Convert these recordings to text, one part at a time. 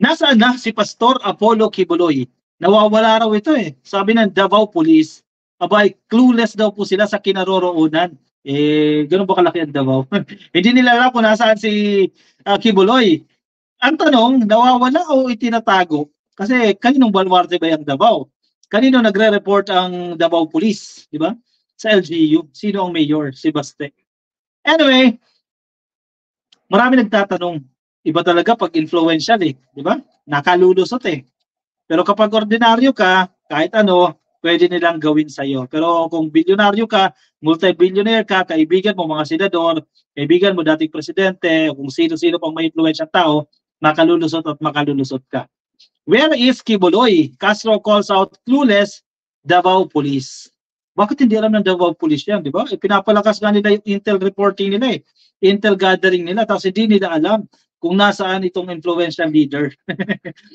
Nasaan na si Pastor Apollo Kibuloy? Nawawala raw ito eh. Sabi ng Davao Police, abay, clueless daw po sila sa kinaroroonan. Eh, ganun ba kalaki ang Davao? Hindi nila alam kung nasaan si Kibuloy. Ang tanong, nawawala o itinatago? Kasi kaninong baluarte ba yung Davao? Kanino nagre-report ang Davao Police? Di ba? Sa LGU. Sino ang mayor? Si Baste. Anyway, marami nagtatanong. Iba talaga pag influential eh. Di ba? Nakalulusot eh. Pero kapag ordinaryo ka, kahit ano, pwede nilang gawin sa'yo. Pero kung bilyonaryo ka, multi-billionaire ka, kaibigan mo, mga senador, kaibigan mo, dating presidente, kung sino-sino pang may influensyang tao, makalulusot at makalulusot ka. Where is Kibuloy? Castro calls out clueless Davao Police. Bakit hindi alam ng Davao Police yan, di ba? Pinapalakas nga nila yung intel reporting nila eh. Intel gathering nila, tapos hindi nila alam kung nasaan itong influential leader.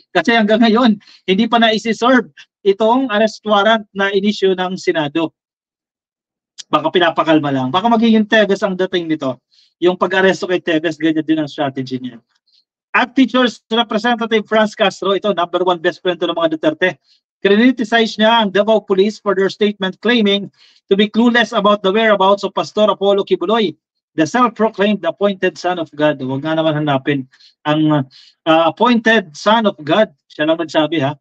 Kasi hanggang ngayon, hindi pa na-isi-serve itong arrest warrant na inisyu ng Senado. Baka pinapakalma lang. Baka magiging Teves ang dating nito. Yung pag-aresto kay Teves, ganyan din ang strategy niya. At Teachers Representative Franz Castro, ito, number one best friend to ng mga Duterte, criticize niya ang Davao Police for their statement claiming to be clueless about the whereabouts of Pastor Apollo Kibuloy, the self-proclaimed appointed son of God. Huwag nga naman hanapin ang appointed son of God. Siya lang nagsabi ha.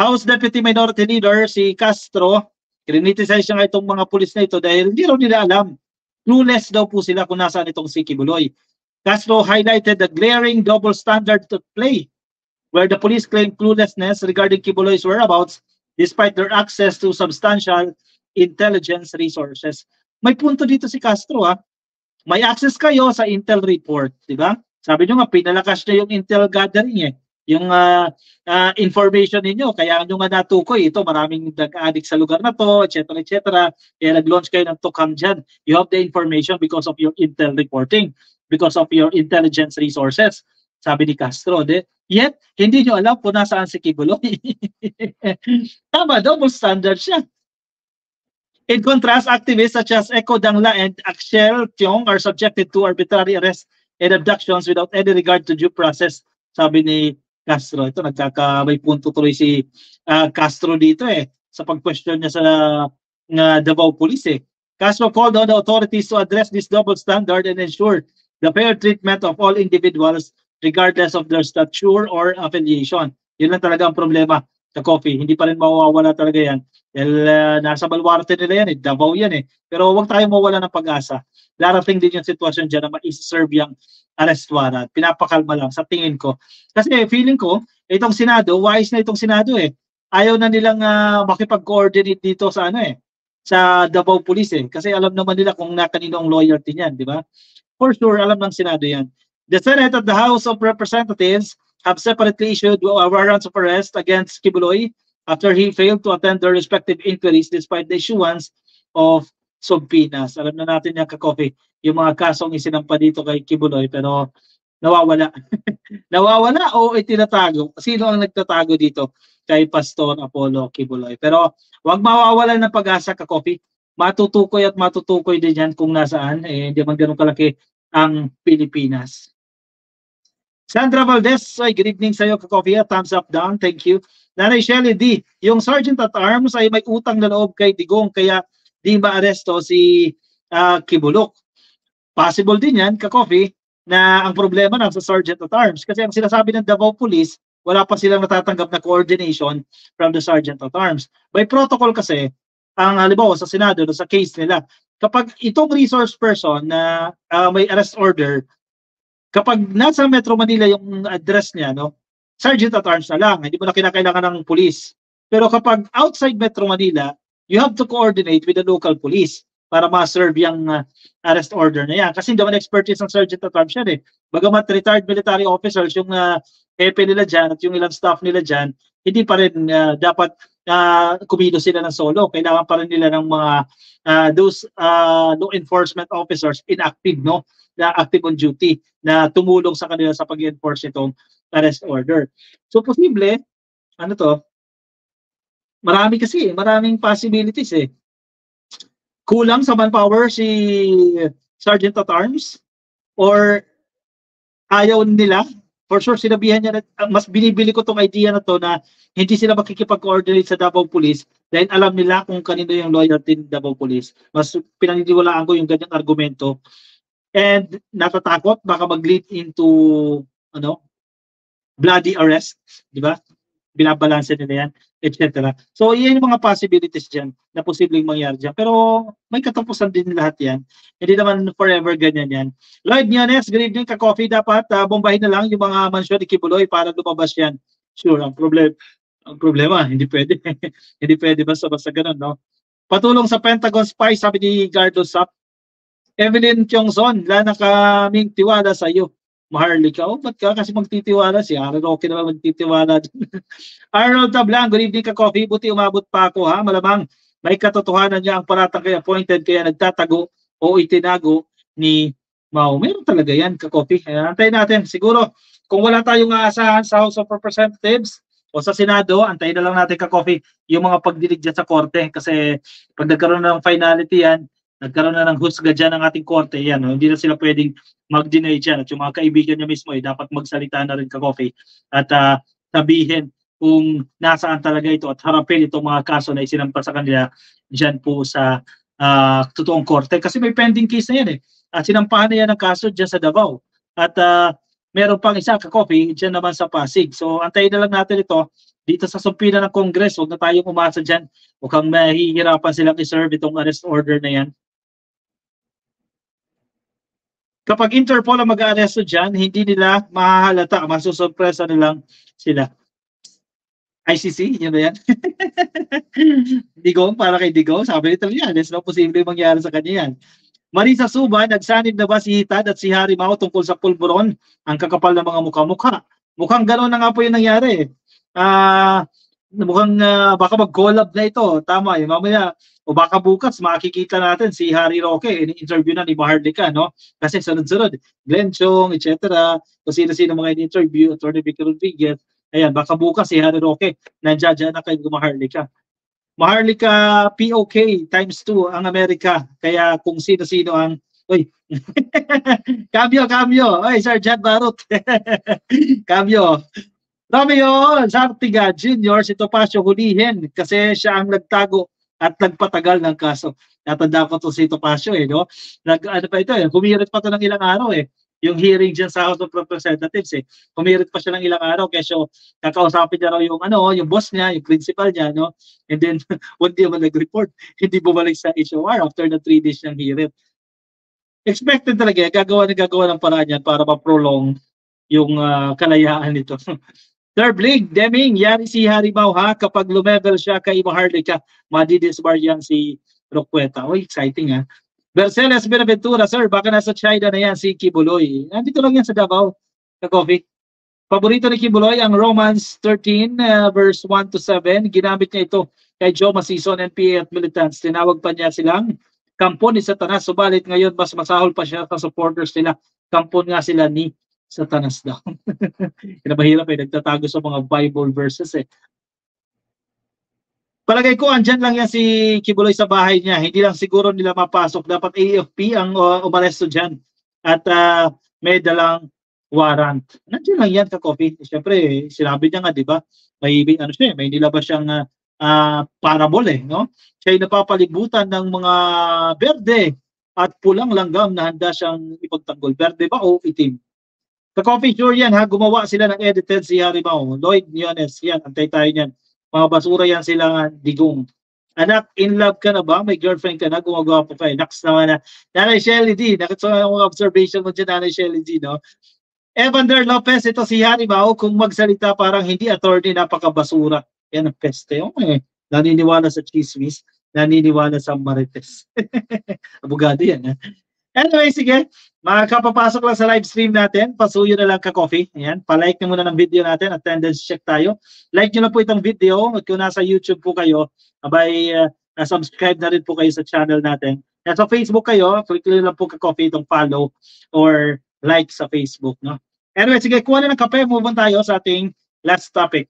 House Deputy Minority Leader si Castro, criticize siya nga itong mga pulis na ito dahil hindi raw nila alam. Clueless daw po sila kung nasaan itong si Kibuloy. Castro highlighted the glaring double standard at play, where the police claimed cluelessness regarding Kibuloy's whereabouts despite their access to substantial intelligence resources. May punto dito si Castro ha. May access kayo sa intel report, di ba? Sabi nyo nga, pinalakas nyo yung intel gathering eh. Yung information ninyo, kaya nyo nga natukoy, ito maraming nag-addict sa lugar na to, etc. etc. Kaya nag-launch kayo ng Tukam dyan. You have the information because of your intel reporting, because of your intelligence resources, sabi ni Castro. Yet, hindi nyo alam kung nasaan si Kibuloy. Tama, double standard siya. In contrast, activists such as Echo Dangla and Axel Tiong are subjected to arbitrary arrests and abductions without any regard to due process, sabi ni Castro. Ito, may punto tuloy si Castro dito eh, sa pag-question niya sa Davao Police eh. Castro called on the authorities to address this double standard and ensure the fair treatment of all individuals regardless of their stature or affiliation. Yun lang talaga ang problema sa coffee. Hindi pa rin mawawala talaga yan. Dahil nasa baluarte nila yan eh, Davao yan eh. Pero huwag tayo mawala ng pag-asa. Darating din yung sitwasyon dyan na ma-serve yung arrest warrant. Pinapakalma lang sa tingin ko. Kasi feeling ko, itong Senado, wise na itong Senado eh. Ayaw na nilang makipag-coordinate dito sa ano eh, sa Davao Police eh. Kasi alam naman nila kung kanino ang loyalty niyan, di ba? For sure, alam ng Senado yan. The Senate at the House of Representatives have separately issued warrants of arrest against Kibuloy after he failed to attend their respective inquiries despite the issuance of subpoenas. Alam na natin yan, ka-coffee, yung mga kasong isinampa dito kay Kibuloy pero nawawala. Nawawala o itinatago? Sino ang nagtatago dito kay Pastor Apollo Kibuloy? Pero wag mawawalan ng pag-asa, ka-coffee. Matutukoy at matutukoy din yan kung nasaan. Eh, hindi man ganun kalaki ang Pilipinas. Sandra Valdez, ay good evening sa iyo, ka-coffee. Thumbs up down, thank you. Nanay Shelly D, yung Sergeant at Arms ay may utang na loob kay Digong kaya di maaresto si Kibulok. Possible din yan, ka-coffee, na ang problema na sa Sergeant at Arms. Kasi ang sinasabi ng Davao Police, wala pa silang natatanggap na coordination from the Sergeant at Arms. By protocol kasi, ang halimbawa sa Senado, sa case nila, kapag itong resource person na may arrest order, kapag nasa Metro Manila yung address niya, no, Sergeant at Arms na lang, hindi mo na kinakailangan ng police. Pero kapag outside Metro Manila, you have to coordinate with the local police para ma-serve yung arrest order na yan. Kasi hindi naman expertise ng Sergeant at Arms yan eh. Bagamat retired military officers, yung hepe nila dyan at yung ilang staff nila dyan, hindi pa rin dapat kumilos sila ng solo. Kailangan pa rin nila ng mga those law enforcement officers inactive, no? Na active on duty na tumulong sa kanila sa pag-enforce itong arrest order. So posible, ano to? Maraming possibilities eh. Kulang sa manpower si Sergeant at Arms or ayaw nila for sure sinabihan niya na mas binibili ko tong idea na to na hindi sila makikipag-coordinate sa Davao Police dahil alam nila kung kanino yung loyalty ng Davao Police. Mas pinaniniwalaan ko yung ganyang argumento. And natatakot baka mag-lead into bloody arrest, di ba? Binabalanse nila yan, etc. So, yan yung mga possibilities dyan na posibleng mangyari dyan. Pero may katapusan din lahat yan. Hindi naman forever ganyan yan. Lloyd Nyones, good evening, ka-coffee. Dapat bombahin na lang yung mga mansyon ni Kibuloy para lumabas yan. Sure, ang problema, hindi pwede. Hindi pwede basta-basta ganun, no? Patulong sa Pentagon spy, sabi ni Gardo Sap. Evelyn Tiongson, wala na kaming tiwala sa iyo. Maharlika, ba't ka kasi magtitiwala? Si Aaron okay naman magtitiwala. Arnold Tablang, good evening ka coffee. Buti umabot pa ako ha. Malamang may katotohanan niya ang paratang kay appointed kaya nagtatago o itinago ni Mao. Meron talaga yan ka coffee. Antayin natin. Siguro kung wala tayong aasahan sa House of Representatives o sa Senado, antayin na lang natin ka coffee yung mga pagdilig dyan sa korte. Kasi pag nagkaroon ng finality yan, nagkaroon na ng husga dyan ng ating korte, yan, no? Hindi na sila pwedeng mag-deny dyan. At yung mga kaibigan niya mismo, dapat magsalita na rin ka-coffee at sabihin kung nasaan talaga ito at harapin itong mga kaso na isinampa sa kanila dyan po sa totoong korte. Kasi may pending case na yan eh. At sinampahan na yan ng kaso dyan sa Davao. At meron pang isa ka-coffee dyan naman sa Pasig. So antayin na lang natin ito dito sa sumpina ng Congress. Huwag na tayong umasa dyan. Mukhang mahihirapan silang i-serve itong arrest order na yan. Kapag Interpol ang mag-aaresto dyan, hindi nila mahahalata, masusurpresa nilang sila. ICC, yun ba yan? Digong, para kay Digong, sabi nito yan, there's no posible mangyari sa kanya yan. Marisa Suba, nagsanib na ba si Hitad at si Harry Mao tungkol sa pulburon, ang kakapal ng mga mukha-mukha? Mukhang gano'n na nga po yung nangyari. Mukhang baka mag-collab na ito, tama eh, mamaya, o baka bukas makikita natin si Harry Roque in-interview na ni Maharlika, no? Kasi sunod-sunod, Glenn Chong, etc. Kung sino-sino mga in-interview, Atty. Vicky Rodriguez. Ayan, baka bukas si Harry Roque nandiyan na kay Maharlika. Maharlika POK times 2 ang Amerika. Kaya kung sino-sino ang Cambio. Oy, Sergeant Barut. Cambio. Romeo Sartiga Jr. si Topacio hulihin kasi siya ang nagtago at nagpatagal ng kaso. Natanda ko to si Topacio no? Ano pa ito humirit pa to ng ilang araw yung hearing dyan sa House of Representatives humirit pa siya ng ilang araw kasi kakausapin niya raw yung boss niya, yung principal niya, no? And then one day man nag-report, hindi bumalik sa HOR after na 3 days niyang hearing. Expected talaga, gagawa ng paraan yan para ma-prolong yung kalayaan nito. Third League, Deming, yari si Harry Mao ha, kapag lumevel siya kay Maharlika, madidisbar yan si Roqueta. Oh, exciting ha. Berceles Benaventura, sir, baka nasa China na yan si Kibuloy. Nandito lang yan sa Davao, ka-coffee. Paborito ni Kibuloy ang Romans 13, verse 1 to 7. Ginamit niya ito kay Joe Masison, NPA at militants. Tinawag pa niya silang kampon ni Satanas. Subalit ngayon, mas masahol pa siya sa supporters nila. Kampon nga sila ni Satanas daw. Mahirap nagtatago sa mga Bible verses Palagay ko, andyan lang yan si Kibuloy sa bahay niya. Hindi lang siguro nila mapasok. Dapat AFP ang umaresto dyan. At may dalang warrant. Nandiyan lang yan ka-coffee. Siyempre, sinabi niya nga, di ba? May nilabas siyang parable no? Siya ay napapalibutan ng mga berde at pulang langgam na handa siyang ipagtanggol. Berde ba o itim? Ka-coffee sure yan ha, gumawa sila ng edited si Harry Mao. Lloyd Nyones, yan, antay tayo yan. Mga basura yan sila Digong. Anak, in love ka na ba? May girlfriend ka na? Gumagawa pa pa Naks naman na. Nanay Shelly D, nakita mga observation mo dyan, Nanay Shelly D, no? Evander Lopez, ito si Harry Mao, kung magsalita parang hindi attorney, napakabasura. Yan ang peste. Naniniwala sa chismis, naniniwala sa marites. Abogado yan, ha? Anyway, sige. Makakapapasok lang sa live stream natin. Pasuyo na lang ka-coffee. Ayan. Pa-like nyo muna ng video natin. Attendance check tayo. Like nyo na po itong video. Kung nasa YouTube po kayo, subscribe na rin po kayo sa channel natin. At sa Facebook kayo, click nyo lang po ka-coffee itong follow or like sa Facebook. No? Anyway, sige. Kuha na ng kape. Move on tayo sa ating last topic.